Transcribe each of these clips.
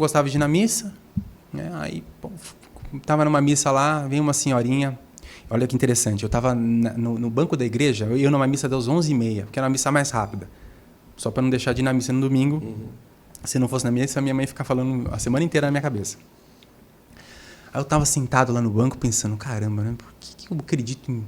gostava de ir na missa, né? Aí, tava numa missa lá, veio uma senhorinha. Olha que interessante, eu estava no banco da igreja, eu ia numa missa das 11h30, porque era uma missa mais rápida. Só para não deixar de ir na missa no domingo. Se não fosse na missa, a minha mãe fica falando a semana inteira na minha cabeça. Aí eu estava sentado lá no banco pensando, caramba, né? Por que eu acredito em...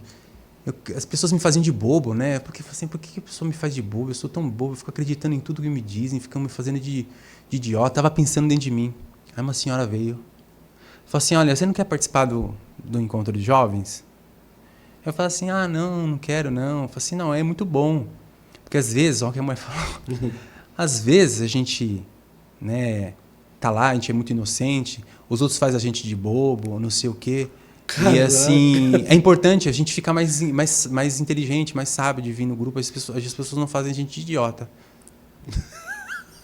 as pessoas me fazem de bobo, né? Porque assim, por que a pessoa me faz de bobo? Eu sou tão bobo, eu fico acreditando em tudo que me dizem, ficam me fazendo de idiota. Estava pensando dentro de mim. Aí uma senhora veio, falou assim, olha, você não quer participar do encontro de jovens? Eu falei assim, não quero, não. Eu falei assim, não, é muito bom. Porque às vezes, olha o que a mãe falou, às vezes a gente, né, tá lá, a gente é muito inocente, os outros fazem a gente de bobo, não sei o quê. Caraca. E assim, é importante a gente ficar mais inteligente, mais sábio de vir no grupo, as pessoas não fazem a gente de idiota.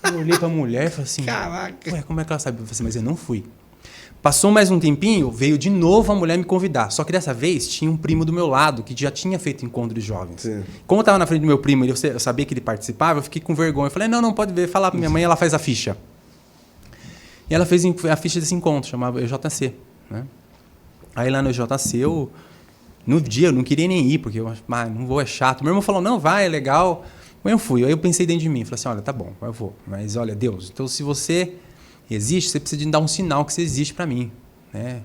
Eu olhei pra mulher e falei assim, caraca, ué, como é que ela sabe? Eu falei assim, mas eu não fui. Passou mais um tempinho, veio de novo a mulher me convidar. Só que dessa vez tinha um primo do meu lado que já tinha feito encontro de jovens. Sim. Como eu estava na frente do meu primo e eu sabia que ele participava, eu fiquei com vergonha. Eu falei, não pode ver, falar para minha mãe, ela faz a ficha. E ela fez a ficha desse encontro, chamava EJC. Né? Aí lá no EJC, no dia eu não queria nem ir, porque eu não vou, é chato. Meu irmão falou, não, vai, é legal. Mas eu fui. Aí eu pensei dentro de mim, falei assim, olha, tá bom, eu vou. Mas olha, Deus, então se você... existe, você precisa de dar um sinal que você existe para mim, né?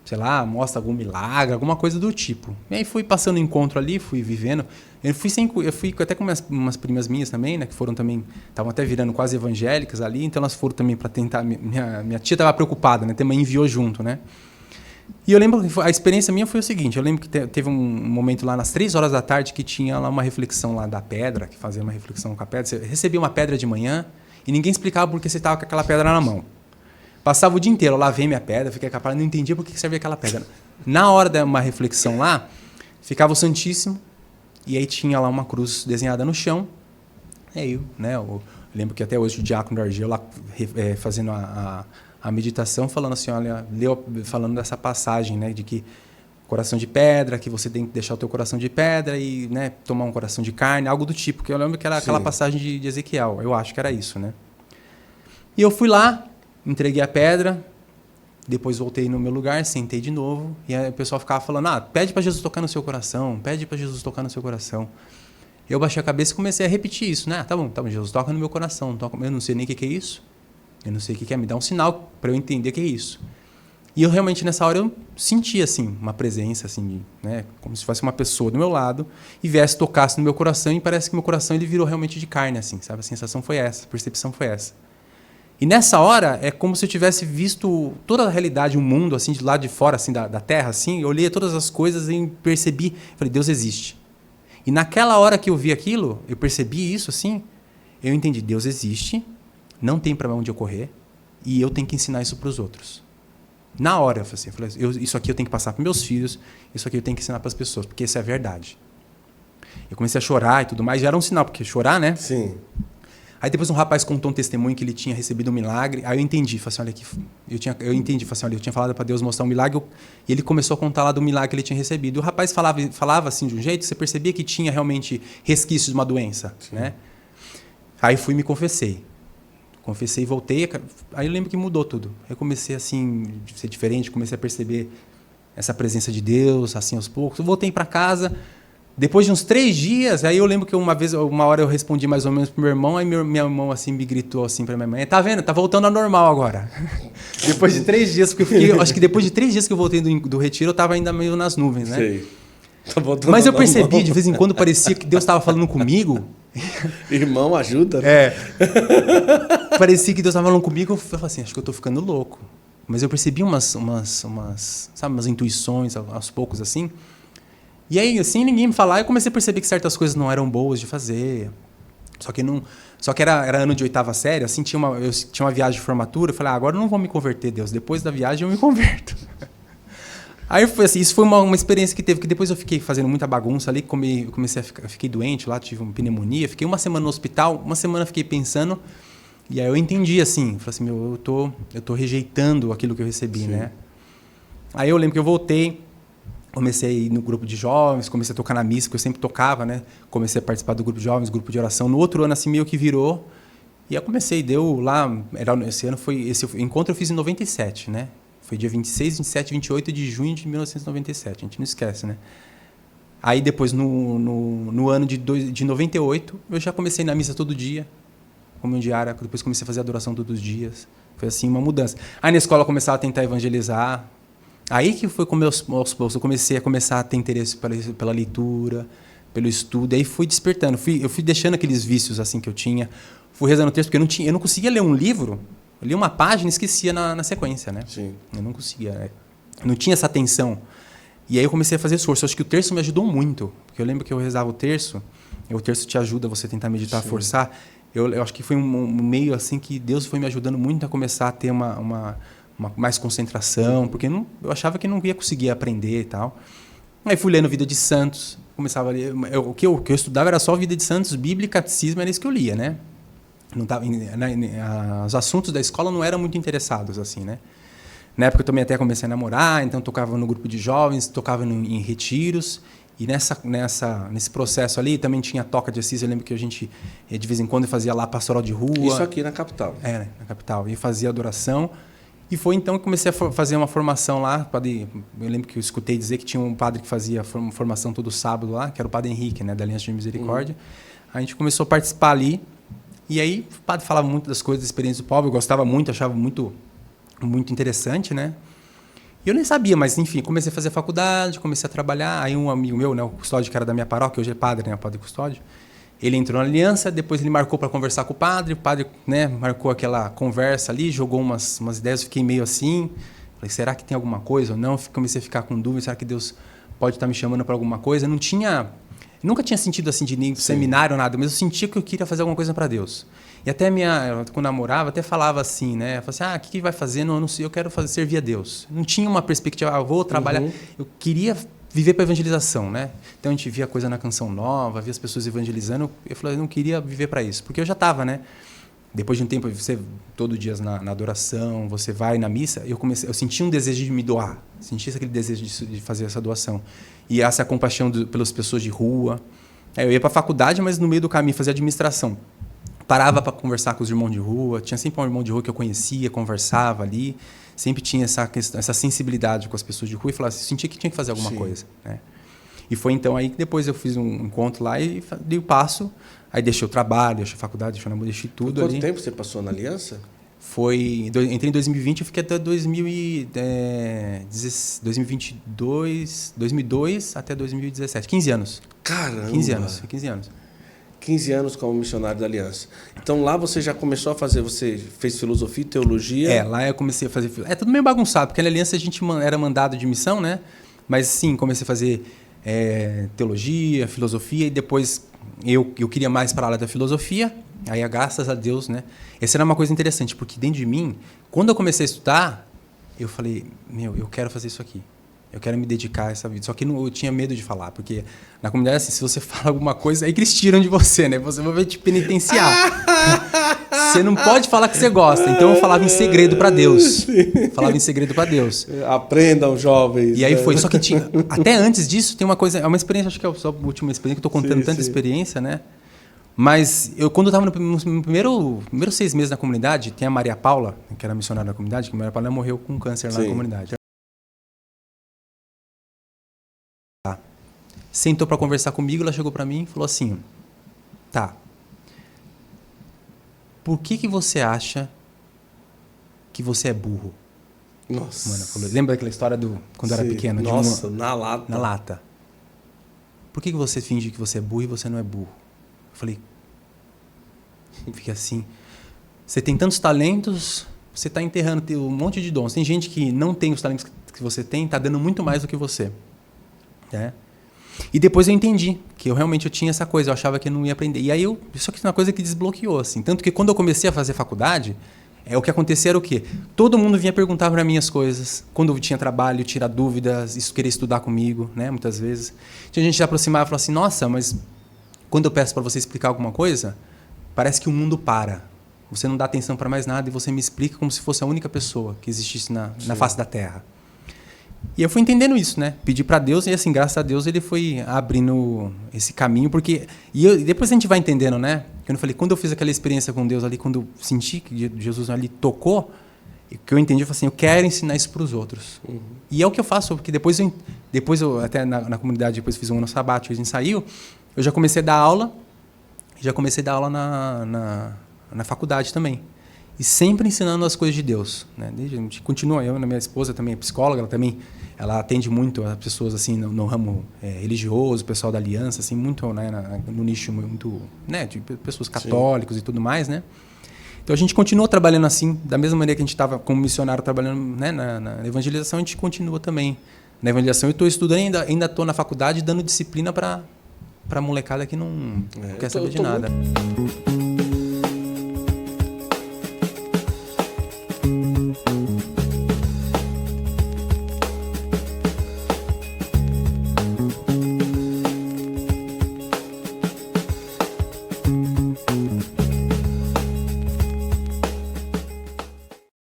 Sei lá, mostra algum milagre, alguma coisa do tipo. E aí fui passando o encontro ali, fui vivendo. Eu fui até com umas primas minhas também, né? Que foram também, estavam até virando quase evangélicas ali, então elas foram também para tentar. Minha tia estava preocupada, né? A mãe enviou junto, né? E eu lembro que a experiência minha foi o seguinte: eu lembro que teve um momento lá nas 3 horas da tarde que tinha lá uma reflexão lá da pedra, que fazia uma reflexão com a pedra. Você recebia uma pedra de manhã. E ninguém explicava por que você estava com aquela pedra na mão. Passava o dia inteiro, eu lavei minha pedra, fiquei capaz, não entendia por que servia aquela pedra. Na hora de uma reflexão lá, ficava o Santíssimo, e aí tinha lá uma cruz desenhada no chão. E aí, né, eu lembro que até hoje o diácono da Argel lá fazendo a meditação, falando assim, olha, falando dessa passagem, né, de que coração de pedra, que você tem que deixar o teu coração de pedra e, né, tomar um coração de carne, algo do tipo, que eu lembro que era aquela passagem de Ezequiel, eu acho que era isso, né? E eu fui lá, entreguei a pedra, depois voltei no meu lugar, sentei de novo, e aí o pessoal ficava falando, pede para Jesus tocar no seu coração, pede para Jesus tocar no seu coração. Eu baixei a cabeça e comecei a repetir isso, né? Tá bom, Jesus, toca no meu coração, eu não sei nem o que é isso, eu não sei o que é, me dá um sinal para eu entender o que é isso. E eu realmente, nessa hora, eu senti, assim, uma presença, assim, né, como se fosse uma pessoa do meu lado e viesse, tocasse no meu coração e parece que meu coração ele virou realmente de carne, assim, sabe? A sensação foi essa, a percepção foi essa. E nessa hora, é como se eu tivesse visto toda a realidade, o mundo, assim, de lado de fora, assim, da terra, assim, eu olhei todas as coisas e percebi, falei, Deus existe. E naquela hora que eu vi aquilo, eu percebi isso, assim, eu entendi, Deus existe, não tem para onde eu correr e eu tenho que ensinar isso para os outros. Na hora, eu falei assim, isso aqui eu tenho que passar para meus filhos, isso aqui eu tenho que ensinar para as pessoas, porque isso é a verdade. Eu comecei a chorar e tudo mais, já era um sinal, porque chorar, né? Sim. Aí depois um rapaz contou um testemunho que ele tinha recebido um milagre, aí eu entendi, falei assim, olha aqui, eu tinha falado para Deus mostrar um milagre, e ele começou a contar lá do milagre que ele tinha recebido. E o rapaz falava assim de um jeito, você percebia que tinha realmente resquícios de uma doença, né? Aí fui e me confessei. Confessei e voltei, aí eu lembro que mudou tudo. Eu comecei assim, a ser diferente, comecei a perceber essa presença de Deus, assim, aos poucos. Eu voltei para casa, depois de uns 3 dias, aí eu lembro que uma hora eu respondi mais ou menos pro meu irmão, aí meu irmão assim, me gritou assim pra minha mãe, tá vendo? Tá voltando ao normal agora. Depois de 3 dias, porque acho que depois de 3 dias que eu voltei do retiro, eu tava ainda meio nas nuvens, né? Sei. Tá voltando Mas eu percebi, de vez em quando, parecia que Deus estava falando comigo. Irmão, ajuda. É. Parecia que Deus estava falando comigo. Eu falei assim, acho que eu estou ficando louco. Mas eu percebi umas intuições aos poucos, assim. E aí, assim, ninguém me falava. Eu comecei a perceber que certas coisas não eram boas de fazer. Só que era ano de 8ª série, assim, eu tinha uma viagem de formatura. Eu falei, agora eu não vou me converter, Deus. Depois da viagem eu me converto. Aí foi assim, isso foi uma experiência que teve, que depois eu fiquei fazendo muita bagunça ali, fiquei doente lá, tive uma pneumonia, fiquei uma semana no hospital, uma semana fiquei pensando, e aí eu entendi assim, falei assim, eu tô rejeitando aquilo que eu recebi, né? Aí eu lembro que eu voltei, comecei a ir no grupo de jovens, comecei a tocar na missa, que eu sempre tocava, né? Comecei a participar do grupo de jovens, grupo de oração. No outro ano, assim, meio que virou, E eu comecei, deu lá, esse encontro eu fiz em 97, né? Foi dia 26, 27, 28 de junho de 1997, a gente não esquece, né? Aí depois, no ano de 98, eu já comecei na missa todo dia, como um diário, depois comecei a fazer adoração todos os dias. Foi assim, uma mudança. Aí na escola eu começava a tentar evangelizar. Aí que foi como aos poucos eu comecei a ter interesse pela leitura, pelo estudo. Aí fui despertando, eu fui deixando aqueles vícios assim que eu tinha. Fui rezando o texto, porque eu não conseguia ler um livro. Eu li uma página e esquecia na sequência, né? Sim. Eu não conseguia, né? Não tinha essa atenção. E aí eu comecei a fazer esforço. Eu acho que o terço me ajudou muito. Porque eu lembro que eu rezava o terço te ajuda você a tentar meditar, Sim. forçar. Eu acho que foi um meio assim que Deus foi me ajudando muito a começar a ter uma mais concentração, porque eu achava que não ia conseguir aprender e tal. Aí fui lendo Vida de Santos, começava a ler. O que eu estudava era só Vida de Santos, Bíblia e Catecismo, era isso que eu lia, né? Não tava, os assuntos da escola não eram muito interessados, assim, né? Na época eu também até comecei a namorar, então tocava no grupo de jovens, tocava em retiros. E nesse processo ali também tinha toca de Assis. Eu lembro que a gente, de vez em quando, fazia lá pastoral de rua. Isso aqui na capital. É, na capital. E fazia adoração. E foi então que comecei a fazer uma formação lá. Eu lembro que eu escutei dizer que tinha um padre que fazia formação todo sábado lá, que era o padre Henrique, né, da Aliança de Misericórdia. A gente começou a participar ali. E aí o padre falava muito das coisas, da experiência do povo. Eu gostava muito, achava muito, muito interessante, né? E eu nem sabia, mas enfim, comecei a fazer faculdade, comecei a trabalhar. Aí um amigo meu, né, o Custódio, que era da minha paróquia, hoje é padre, né, o padre Custódio, ele entrou na aliança, depois ele marcou para conversar com o padre, né, marcou aquela conversa ali, jogou umas ideias, eu fiquei meio assim, falei, será que tem alguma coisa ou não? Comecei a ficar com dúvida, será que Deus pode estar me chamando para alguma coisa? Nunca tinha sentido assim de nem seminário ou nada, mas eu sentia que eu queria fazer alguma coisa para Deus. E até quando namorava, até falava assim, né? Eu falava assim, o que vai fazer? Não sei, eu quero servir a Deus. Não tinha uma perspectiva, eu vou trabalhar. Eu queria viver para evangelização, né? Então a gente via coisa na Canção Nova, via as pessoas evangelizando. Eu falei, eu não queria viver para isso, porque eu já estava, né? Depois de um tempo, você todo dia na adoração, você vai na missa, eu senti um desejo de me doar, senti aquele desejo de fazer essa doação. E essa compaixão pelas pessoas de rua. Aí eu ia para a faculdade, mas no meio do caminho fazia administração. Parava para conversar com os irmãos de rua, tinha sempre um irmão de rua que eu conhecia, conversava ali, sempre tinha essa sensibilidade com as pessoas de rua e falava assim, sentia que tinha que fazer alguma coisa, né? E foi então aí que depois eu fiz um encontro lá e dei o passo, aí deixei o trabalho, deixei a faculdade, deixei tudo ali. Quanto tempo você passou na aliança? Entrei em 2020, eu fiquei até 2002 até 2017, 15 anos. Caramba! 15 anos, 15 anos. 15 anos como missionário da Aliança. Então lá você já começou a fazer, você fez filosofia e teologia? Lá eu comecei a fazer... É tudo meio bagunçado, porque na Aliança a gente era mandado de missão, né? Mas sim, comecei a fazer teologia, filosofia, e depois eu queria mais para a área da filosofia, aí graças a Deus, né? Essa era uma coisa interessante, porque dentro de mim, quando eu comecei a estudar, eu falei, eu quero fazer isso aqui. Eu quero me dedicar a essa vida. Só que eu tinha medo de falar, porque na comunidade, assim, se você fala alguma coisa, aí que eles tiram de você, né? Você vai te penitenciar. Você não pode falar que você gosta. Então eu falava em segredo para Deus. Falava em segredo para Deus. Aprendam, jovens. E aí foi. Só que até antes disso, tem uma coisa... É uma experiência, acho que é a última experiência, que eu estou contando tanta experiência, né? Mas quando eu estava no primeiro 6 meses na comunidade, tem a Maria Paula, que era missionária da comunidade, que a Maria Paula morreu com câncer lá na comunidade. Sentou para conversar comigo, ela chegou para mim e falou assim, tá, por que você acha que você é burro? Nossa. Mano, falou, lembra daquela história quando eu era pequeno? Nossa, na lata. Na lata. Por que você finge que você é burro e você não é burro? Eu falei, fica assim, você tem tantos talentos, você está enterrando um monte de dons. Tem gente que não tem os talentos que você tem, está dando muito mais do que você. Né? E depois eu entendi que eu realmente tinha essa coisa, eu achava que eu não ia aprender. E aí só que é uma coisa que desbloqueou, assim. Tanto que quando eu comecei a fazer faculdade, o que acontecia era o quê? Todo mundo vinha perguntar para mim as coisas. Quando eu tinha trabalho, tirar dúvidas, querer estudar comigo, né? Muitas vezes. Tinha gente que se aproximava e falava assim, nossa, mas quando eu peço para você explicar alguma coisa, parece que o mundo para. Você não dá atenção para mais nada e você me explica como se fosse a única pessoa que existisse na face da Terra. E eu fui entendendo isso, né? Pedi para Deus e, assim, graças a Deus, ele foi abrindo esse caminho, porque... E depois a gente vai entendendo, né? Eu falei, quando eu fiz aquela experiência com Deus ali, quando eu senti que Jesus ali tocou, que eu entendi, eu falei assim, eu quero ensinar isso para os outros. Uhum. E é o que eu faço, porque depois eu até na comunidade, depois fiz um ano sabático, a gente saiu, eu já comecei a dar aula, na faculdade também. E sempre ensinando as coisas de Deus, né? A gente continua, eu, minha esposa também é psicóloga, ela atende muito as pessoas assim no ramo religioso, pessoal da aliança, assim, muito, né, no nicho muito, né, de pessoas católicos e tudo mais, né? Então a gente continua trabalhando assim, da mesma maneira que a gente estava como missionário trabalhando, né, na evangelização, a gente continua também na evangelização. Eu estou estudando, ainda estou na faculdade dando disciplina para molecada que não quer saber de nada.